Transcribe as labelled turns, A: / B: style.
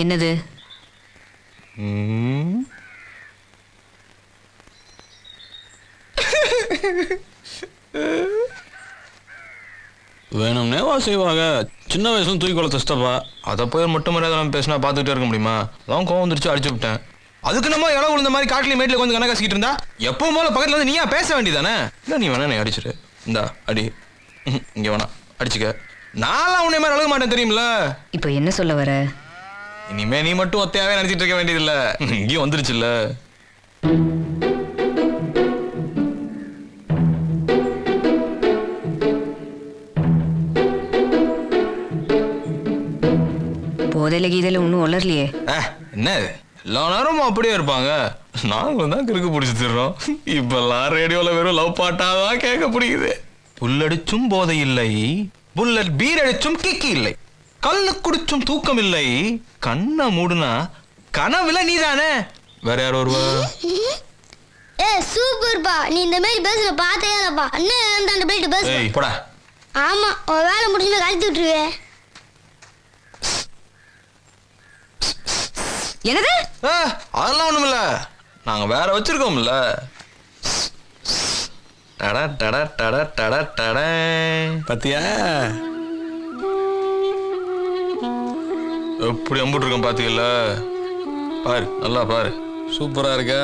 A: என்னது?
B: வேணும்னே வா செய்வாங்க. சின்ன வயசுல தூக்கி கொலை தஸ்தப்பா. அதை போய் மட்டும் மரியாதை பேசினா பார்த்துக்கிட்டே இருக்க முடியுமா? அதான் கோவம் வந்துருச்சு, அடிச்சு விட்டேன். அதுக்கு நம்ம இடம் விழுந்த மாதிரி காட்டில் மேட்டில் கொஞ்சம் கணக்காசிக்கிட்டு இருந்தா எப்பவும் போல பக்கத்தில் வந்து நீயா பேச வேண்டியதானே? இல்லை நீ வேணா நீ அடிச்சிரு. இந்தா அடி. இங்கே வேணா அடிச்சுக்க. நான்லாம் உன்னை மாதிரி அழக மாட்டேன் தெரியுமில்ல.
A: இப்போ என்ன சொல்ல வர?
B: இனிமே நீ மட்டும் ஒத்தையாவே நினைச்சிட்டு இருக்க வேண்டியதில்ல. இங்கேயும் வந்துருச்சுல்ல.
A: போதையில கீதையில ஒன்றும் வளரலையே.
B: என்ன எல்லா நேரமும் அப்படியே இருப்பாங்க. நாங்களும் தான் கிறுக்கு பிடிச்சி தர்றோம். இப்பெல்லாம் ரேடியோல வெறும் லவ் பாட்டாதான் கேட்க பிடிக்குது. புல்லடிச்சும் போதை இல்லை, புல்லட் பீர் அடிச்சும் கிக்கி இல்லை, கல்லு குடிச்சும் தூக்கம் இல்லை, கண்ணை மூடுனா கனவுல நீதானே. வேற யார் வருவா?
C: சூப்பர்ப்பா, நீ இந்த மாதிரி பேசுற பார்த்தே இல்லப்பா. அண்ணன் அந்த பிளேட் பேசு.
B: ஏய் போடா.
C: ஆமா, உன் வேலை முடிஞ்சு கழித்து விட்டுருவே.
A: என்னது?
B: அதெல்லாம் ஒண்ணுமில்ல, நாங்க வேற வச்சிருக்கோம்ல. டட டட டட டட டட.
D: பாத்தியா
B: எப்படி அம்புட்டு இருக்கோம் பாத்தீங்கல்ல? பாரு, நல்லா பாரு.
D: சூப்பரா இருக்க.